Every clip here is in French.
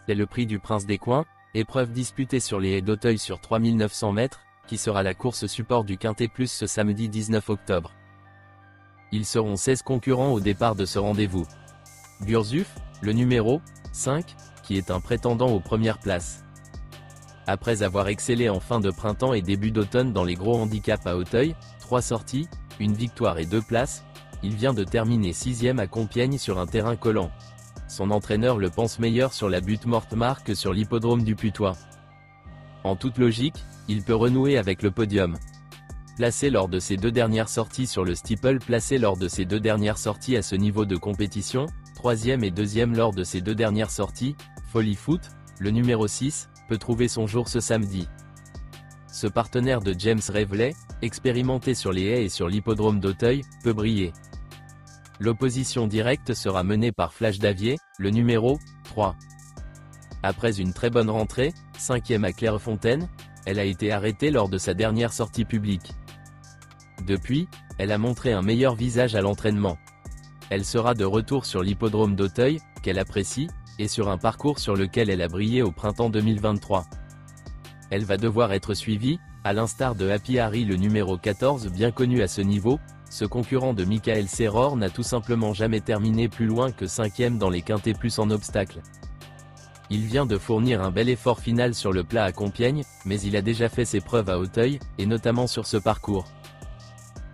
C'est le prix du Prince des Coins, épreuve disputée sur les haies d'Auteuil sur 3900 mètres, qui sera la course support du Quintet Plus ce samedi 19 octobre. Ils seront 16 concurrents au départ de ce rendez-vous. Burzuf, le numéro 5, qui est un prétendant aux premières places. Après avoir excellé en fin de printemps et début d'automne dans les gros handicaps à Auteuil, 3 sorties, une victoire et 2 places, il vient de terminer 6e à Compiègne sur un terrain collant. Son entraîneur le pense meilleur sur la butte Mortemart que sur l'hippodrome du Putois. En toute logique, il peut renouer avec le podium. Placé lors de ses 2 dernières sorties sur le steeple, placé lors de ses 2 dernières sorties à ce niveau de compétition, 3e et 2e lors de ses 2 dernières sorties, Folly Foot, le numéro 6, peut trouver son jour ce samedi. Ce partenaire de James Reveley, expérimenté sur les haies et sur l'hippodrome d'Auteuil, peut briller. L'opposition directe sera menée par Flash Davier, le numéro 3. Après une très bonne rentrée, 5e à Clairefontaine, elle a été arrêtée lors de sa dernière sortie publique. Depuis, elle a montré un meilleur visage à l'entraînement. Elle sera de retour sur l'hippodrome d'Auteuil, qu'elle apprécie, et sur un parcours sur lequel elle a brillé au printemps 2023. Elle va devoir être suivie, à l'instar de Happy Harry le numéro 14 bien connu à ce niveau, ce concurrent de Michael Serror n'a tout simplement jamais terminé plus loin que 5e dans les Quintets Plus en obstacle. Il vient de fournir un bel effort final sur le plat à Compiègne, mais il a déjà fait ses preuves à Auteuil, et notamment sur ce parcours.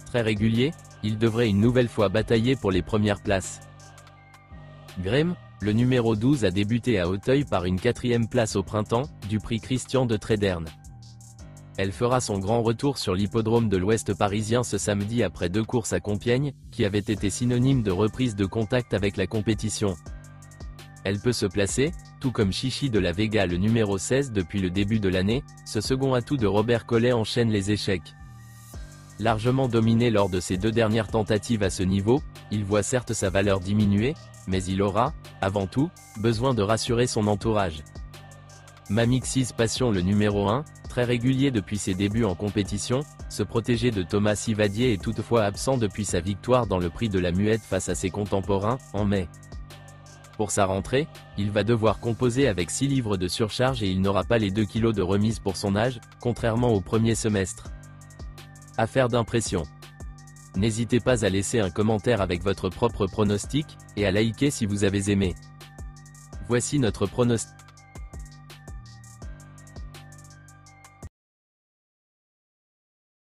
Très régulier, il devrait une nouvelle fois batailler pour les premières places. Grême, le numéro 12 a débuté à Auteuil par une 4e place au printemps, du prix Christian de Tréderne. Elle fera son grand retour sur l'hippodrome de l'Ouest parisien ce samedi après 2 courses à Compiègne, qui avaient été synonymes de reprise de contact avec la compétition. Elle peut se placer, tout comme Chichi de la Vega le numéro 16 depuis le début de l'année, ce second atout de Robert Collet enchaîne les échecs. Largement dominé lors de ses 2 dernières tentatives à ce niveau, il voit certes sa valeur diminuer, mais il aura, avant tout, besoin de rassurer son entourage. Mamixis Passion le numéro 1, très régulier depuis ses débuts en compétition, ce protégé de Thomas Sivadier est toutefois absent depuis sa victoire dans le prix de la Muette face à ses contemporains, en mai. Pour sa rentrée, il va devoir composer avec 6 livres de surcharge et il n'aura pas les 2 kilos de remise pour son âge, contrairement au premier semestre. Affaire d'impression. N'hésitez pas à laisser un commentaire avec votre propre pronostic, et à liker si vous avez aimé. Voici notre pronostic.